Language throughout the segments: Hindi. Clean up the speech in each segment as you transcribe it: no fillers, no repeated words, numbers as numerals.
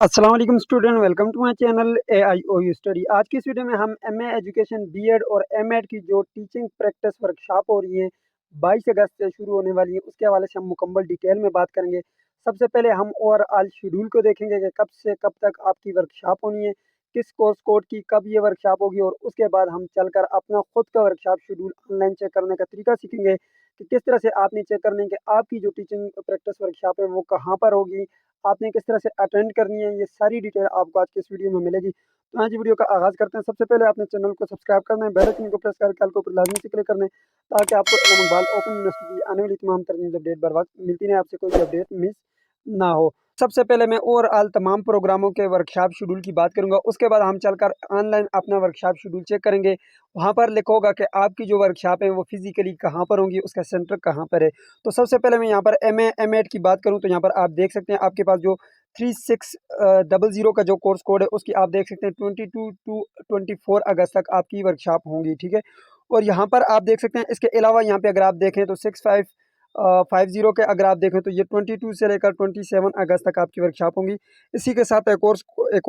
अस्सलाम वालेकुम student, welcome to my channel AIOU study. आज की इस वीडियो में हम एमए एजुकेशन बीएड और एमएड की जो टीचिंग प्रैक्टिस वर्कशॉप हो रही है 22 अगस्त से शुरू होने वाली है, उसके हवाले से हम मुकम्मल डिटेल में बात करेंगे। सबसे पहले हम ओवरऑल शेड्यूल को देखेंगे कि कब से कब तक आपकी वर्कशॉप होनी है, किस कोर्स कोड की कब ये वर्कशॉप होगी, और उसके बाद हम चलकर अपना खुद का वर्कशॉप शेड्यूल ऑनलाइन चेक करने का तरीका सीखेंगे कि किस तरह से आपने चेक करनी है कि आपकी जो टीचिंग प्रैक्टिस वर्कशॉप है वो कहाँ पर होगी, आपने किस तरह से अटेंड करनी है। ये सारी डिटेल आपको आज के इस वीडियो में मिलेगी। तो आज वीडियो का आगाज़ करते हैं। सबसे पहले आपने चैनल को सब्सक्राइब करना है, बेल आइकन को प्रेस करके ऑल के ऊपर लाजमी से क्लिक करना है, ताकि आपको इल्म इकबाल ओपन यूनिवर्सिटी की आने वाली तमाम तरह अपडेट बर वक्त मिलती रहे, आपसे कोई भी अपडेट मिस ना हो। सबसे पहले मैं ओवरऑल तमाम प्रोग्रामों के वर्कशॉप शेड्यूल की बात करूंगा, उसके बाद हम चलकर ऑनलाइन अपना वर्कशॉप शेड्यूल चेक करेंगे। वहां पर लिखा होगा कि आपकी जो वर्कशॉप है वो फिजिकली कहाँ पर होंगी, उसका सेंटर कहाँ पर है। तो सबसे पहले मैं यहाँ पर एम एड की बात करूँ तो यहाँ पर आप देख सकते हैं आपके पास जो 3600 का जो कोर्स कोड है उसकी आप देख सकते हैं 22 टू 24 अगस्त तक आपकी वर्कशॉप होंगी, ठीक है। और यहाँ पर आप देख सकते हैं, इसके अलावा यहाँ पे अगर आप देखें तो 6550 के अगर आप देखें तो ये 22 से लेकर 27 अगस्त तक आपकी वर्कशॉप होंगी। इसी के साथ एक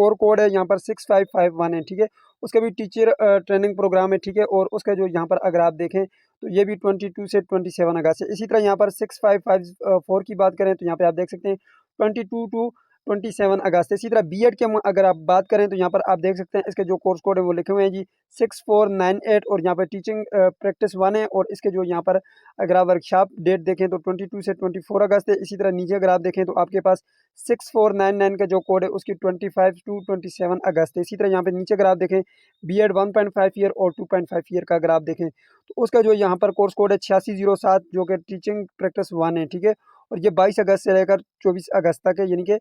और कोड है यहाँ पर 6551 है, ठीक है। उसका भी टीचर ट्रेनिंग प्रोग्राम है, ठीक है। और उसका जो यहाँ पर अगर आप देखें तो ये भी 22 से 27 अगस्त है। इसी तरह यहाँ पर 6554 की बात करें तो यहाँ पे आप देख सकते हैं 22 टू 27 अगस्त। इसी तरह बीएड के अगर आप बात करें तो यहाँ पर आप देख सकते हैं इसके जो कोर्स कोड है वो लिखे हुए हैं जी 6498, और यहाँ पर टीचिंग प्रैक्टिस 1 है। और इसके जो यहाँ पर अगर आप वर्कशॉप डेट देखें तो 22 से 24 अगस्त है। इसी तरह नीचे अगर आप देखें तो आपके पास 6499 का जो कोड है उसकी 25 टू 27 अगस्त है। इसी तरह यहाँ पे नीचे अगर आप देखें बीएड 1.5 ईयर और 2.5 ईयर का अगर आप देखें तो उसका जो यहाँ पर कोर्स कोड है 8607, जो कि टीचिंग प्रैक्टिस 1 है, ठीक है। और ये 22 अगस्त से लेकर 24 अगस्त तक है, यानी कि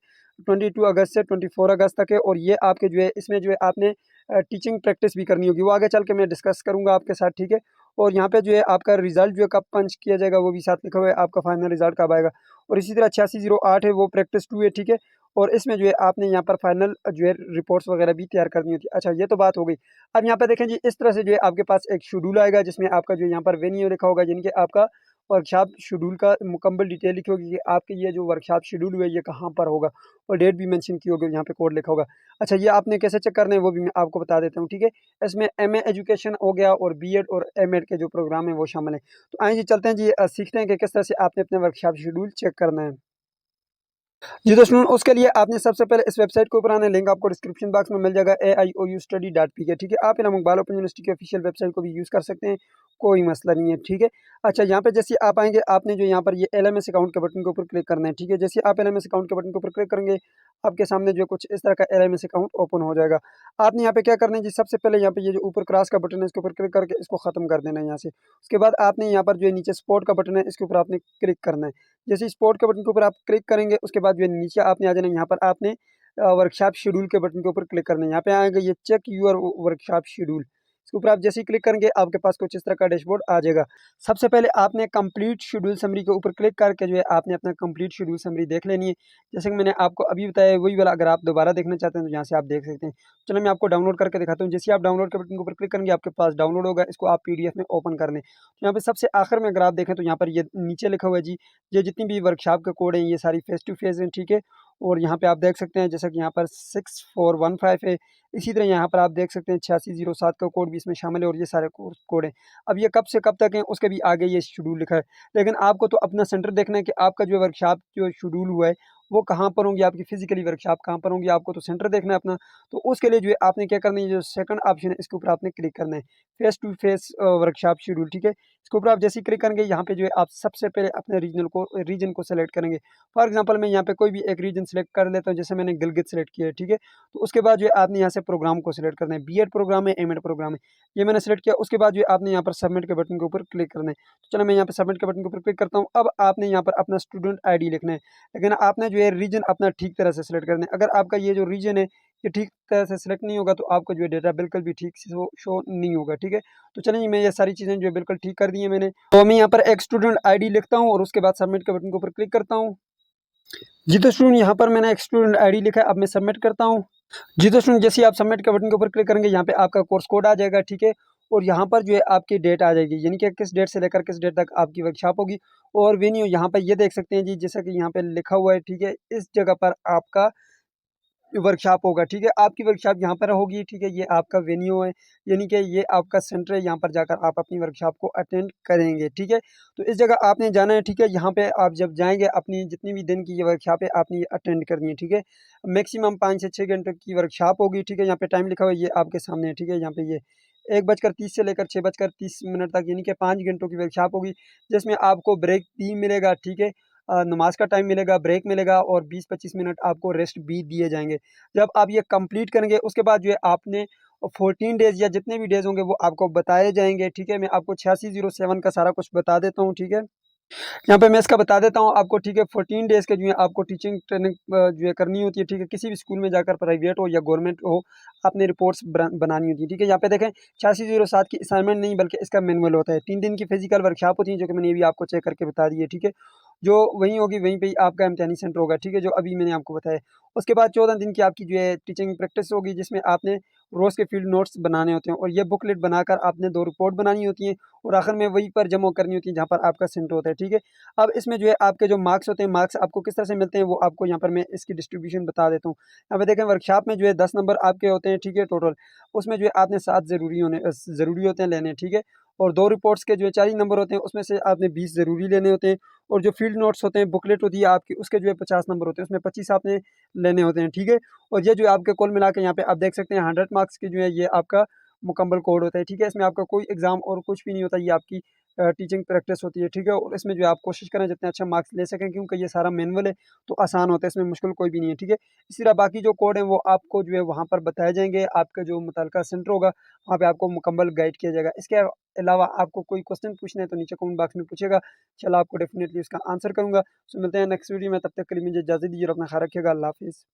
22 अगस्त से 24 अगस्त तक है। और ये आपके जो है इसमें जो है आपने टीचिंग प्रैक्टिस भी करनी होगी, वो आगे चल के मैं डिस्कस करूंगा आपके साथ, ठीक है। और यहाँ पे जो है आपका रिजल्ट जो है कब पंच किया जाएगा वो भी साथ लिखा हुआ है, आपका फाइनल रिजल्ट कब आएगा। और इसी तरह 8608 है वो प्रैक्टिस 2 है, ठीक है। और इसमें जो है आपने यहाँ पर फाइनल जो है रिपोर्ट्स वगैरह भी तैयार करनी होती है। अच्छा, ये तो बात हो गई। अब यहाँ पे देखें जी, इस तरह से जो है आपके पास एक शेड्यूल आएगा जिसमें आपका जो यहाँ पर वेन्यू लिखा होगा, यानी कि आपका वर्कशॉप शेड्यूल का मुकम्मल डिटेल लिखी होगी कि आपके ये जो वर्कशॉप शेड्यूल हुआ है ये कहाँ पर होगा, और डेट भी मेंशन की होगी, यहाँ पे कोड लिखा होगा। अच्छा, ये आपने कैसे चेक करना है वो भी मैं आपको बता देता हूँ, ठीक है। इसमें एमए एजुकेशन हो गया और बीएड और एमएड के जो प्रोग्राम है वो शामिल है। तो आइए जी चलते हैं जी, सीखते हैं कि किस तरह से आपने अपने वर्कशॉप शेड्यूल चेक करना है। जी दोस्तों, उसके लिए आपने सबसे पहले इस वेबसाइट के ऊपर आना है, लिंक आपको डिस्क्रिप्शन बॉक्स में मिल जाएगा AIOUstudy.pk, ठीक है। आप इलाम इकबाल ओपन यूनिवर्सिटी की ऑफिशियल वेबसाइट को भी यूज़ कर सकते हैं, कोई मसला नहीं है, ठीक है। अच्छा, यहाँ पे जैसे आप आएंगे आपने जो यहाँ पर ये LMS अकाउंट के बटन के ऊपर क्लिक करना है, ठीक है। जैसे आप LMS अकाउंट के बटन के ऊपर क्लिक करेंगे आपके सामने जो है कुछ इस तरह का LMS अकाउंट ओपन हो जाएगा। आपने यहाँ पे क्या करना है जी, सबसे पहले यहाँ पे ये जो ऊपर क्रॉस का बटन है इसके ऊपर क्लिक करके इसको खत्म कर देना है यहाँ से। उसके बाद आपने यहाँ पर जो है नीचे सपोर्ट का बटन है इसके ऊपर आपने क्लिक करना है। जैसे स्पोर्ट के बटन के ऊपर आप क्लिक करेंगे उसके बाद जो है नीचे आपने आ जाना है, यहाँ पर आपने वर्कशॉप शेड्यूल के बटन के ऊपर क्लिक करना है। यहाँ पे आएगा ये चेक यूर वर्कशॉप शेड्यूल, इसके ऊपर आप जैसे ही क्लिक करेंगे आपके पास कुछ इस तरह का डैशबोर्ड आ जाएगा। सबसे पहले आपने कंप्लीट शेड्यूल समरी के ऊपर क्लिक करके जो है आपने अपना कंप्लीट शेड्यूल समरी देख लेनी है। जैसे कि मैंने आपको अभी बताया वही वाला अगर आप दोबारा देखना चाहते हैं तो यहाँ से आप देख सकते हैं। चलो मैं आपको डाउनलोड करके दिखाता हूँ। जैसे आप डाउनलोड के बटन के ऊपर क्लिक करेंगे आपके पास डाउनलोड होगा, इसको आप PDF में ओपन कर लें। तो यहाँ पे सबसे आखिर में अगर आप देखें तो यहाँ पर ये नीचे लिखा हुआ है जी, ये जितनी भी वर्कशॉप के कोड हैं ये सारी फेस टू फेस हैं, ठीक है। और यहाँ पे आप देख सकते हैं जैसा कि यहाँ पर 6415 है। इसी तरह यहाँ पर आप देख सकते हैं 8607 का कोड भी इसमें शामिल है, और ये सारे कोड हैं। अब ये कब से कब तक हैं उसके भी आगे ये शेड्यूल लिखा है, लेकिन आपको तो अपना सेंटर देखना है कि आपका जो वर्कशॉप जो शेड्यूल हुआ है वो कहाँ पर होंगी, आपकी फिजिकली वर्कशॉप कहाँ पर होंगी, आपको तो सेंटर देखना है अपना। तो उसके लिए जो है आपने क्या करना है, जो सेकंड ऑप्शन है इसके ऊपर आपने क्लिक करना है, face to face workshop schedule, ठीक है। इसके ऊपर आप जैसे ही क्लिक करेंगे यहाँ पे जो है आप सबसे पहले अपने रीजन को सेलेक्ट करेंगे। फॉर एग्जांपल मैं यहाँ पे कोई भी एक रीजन सेलेक्ट कर लेता हूँ, जैसे मैंने गिलगित सेलेक्ट किया है, ठीक है। तो उसके बाद जो है आपने यहाँ से प्रोग्राम को सिलेक्ट करना है, बीएड प्रोग्राम है एमएड प्रोग्राम है, ये मैंने सेलेक्ट किया। उसके बाद जो है आपने यहाँ पर सबमिट के बटन के ऊपर क्लिक करना है। तो चलो मैं यहाँ पे सबमिट के बटन के ऊपर क्लिक करता हूँ। अब आपने यहाँ पर अपना स्टूडेंट ID लिखना है, लेकिन आपने जो है रीजन अपना ठीक तरह से सेलेक्ट करना है। अगर आपका ये जो रीजन है ये ठीक तरह से सिलेक्ट नहीं होगा तो आपका जो है डेटा बिल्कुल भी ठीक से शो नहीं होगा, ठीक है। तो चलिए जी, मैं ये सारी चीज़ें जो है बिल्कुल ठीक कर दी है मैंने। तो मैं यहाँ पर एक स्टूडेंट ID लिखता हूँ और उसके बाद सबमिट के बटन के ऊपर क्लिक करता हूँ। जी तो स्टूडेंट, यहाँ पर मैंने एक स्टूडेंट ID लिखा है, अब मैं सबमिट करता हूँ। जी तो स्टूडेंट, जैसे ही आप सबमिट के बटन के ऊपर क्लिक करेंगे यहाँ पे आपका कोर्स कोड आ जाएगा, ठीक है। और यहाँ पर जो है आपकी डेट आ जाएगी, यानी कि किस डेट से लेकर किस डेट तक आपकी वर्कशॉप होगी। और वेन्यू यहाँ पर ये देख सकते हैं जी, जैसा कि यहाँ पे लिखा हुआ है, ठीक है। इस जगह पर आपका वर्कशॉप होगा, ठीक है? आपकी वर्कशॉप यहाँ पर होगी, ठीक है? ये आपका वेन्यू है, यानी कि ये आपका सेंटर है, यहाँ पर जाकर आप अपनी वर्कशॉप को अटेंड करेंगे, ठीक है? तो इस जगह आपने जाना है, ठीक है? यहाँ पे आप जब जाएँगे, अपनी जितनी भी दिन की ये वर्कशॉप है, आपने ये अटेंड करनी है, ठीक है? मैक्सिमम 5 से 6 घंटे की वर्कशॉप होगी, ठीक है? यहाँ पे टाइम लिखा हुआ है, ये आपके सामने है, ठीक है? यहाँ पे ये 1:30 से लेकर 6:30 तक, यानी कि 5 घंटों की वर्कशॉप होगी, जिसमें आपको ब्रेक भी मिलेगा, ठीक है? नमाज़ का टाइम मिलेगा, ब्रेक मिलेगा और 20-25 मिनट आपको रेस्ट भी दिए जाएँगे। जब आप ये कंप्लीट करेंगे, उसके बाद जो है आपने 14 डेज़ या जितने भी डेज़ होंगे वो आपको बताए जाएँगे, ठीक है? मैं आपको 8607 का सारा कुछ बता देता हूँ, ठीक है? यहाँ पे मैं इसका बता देता हूँ आपको, ठीक है? 14 डेज़ के जो है आपको टीचिंग ट्रेनिंग जो है करनी होती है, ठीक है? किसी भी स्कूल में जाकर, प्राइवेट हो या गवर्नमेंट हो, आपने रिपोर्ट्स बनानी होती है, ठीक है? यहाँ पे देखें 8607 की असाइनमेंट नहीं, बल्कि इसका मैनुअल होता है। 3 दिन की फिजिकल वर्कशॉप होती है, जो कि मैंने ये भी आपको चेक करके बता दी है, ठीक है? जो वहीं होगी, वहीं पे ही आपका इम्तिहानी सेंटर होगा, ठीक है? जो अभी मैंने आपको बताया। उसके बाद 14 दिन की आपकी जो है टीचिंग प्रैक्टिस होगी, जिसमें आपने रोज़ के फील्ड नोट्स बनाने होते हैं और ये बुकलेट बनाकर आपने 2 रिपोर्ट बनानी होती हैं और आखिर में वहीं पर जमा करनी होती है, जहाँ पर आपका सेंटर होता है, ठीक है? अब इसमें जो है आपके जो मार्क्स होते हैं, मार्क्स आपको किस तरह से मिलते हैं, वो आपको यहाँ पर मैं इसकी डिस्ट्रीब्यूशन बता देता हूँ। यहाँ पे देखें, वर्कशॉप में जो है 10 नंबर आपके होते हैं, ठीक है, टोटल। उसमें जो है आपने 7 ज़रूरी होते हैं लेने, ठीक है? और 2 रिपोर्ट्स के जो है 40 नंबर होते हैं, उसमें से आपने 20 ज़रूरी लेने होते हैं और जो फील्ड नोट्स होते हैं, बुकलेट होती है आपकी, उसके जो है 50 नंबर होते हैं, उसमें 25 आपने लेने होते हैं, ठीक है? और ये जो है आपके कुल मिला के यहाँ पे आप देख सकते हैं 100 मार्क्स की जो है ये आपका मुकम्मल कोड होता है, ठीक है? इसमें आपका कोई एग्ज़ाम और कुछ भी नहीं होता, ये आपकी टीचिंग प्रैक्टिस होती है, ठीक है? और इसमें जो है आप कोशिश करें जितने अच्छे मार्क्स ले सकें, क्योंकि ये सारा मैनुअल है, तो आसान होता है, इसमें मुश्किल कोई भी नहीं है, ठीक है? इसी तरह बाकी जो कोड हैं वो आपको जो है वहाँ पर बताए जाएँगे, आपका जो मुतल्लिका सेंटर होगा, वहाँ पे आपको मुकम्मल गाइड किया जाएगा। इसके अलावा आपको कोई क्वेश्चन पूछना है तो नीचे कमेंट बॉक्स में पूछिएगा, इंशाल्लाह आपको डेफिनिटली उसका आंसर करूँगा। सो मिलते हैं नेक्स्ट वीडियो में, तब तक के लिए मुझे इजाज़त दीजिए और अपना ख़्याल रखिएगा। अल्लाह हाफ़िज़।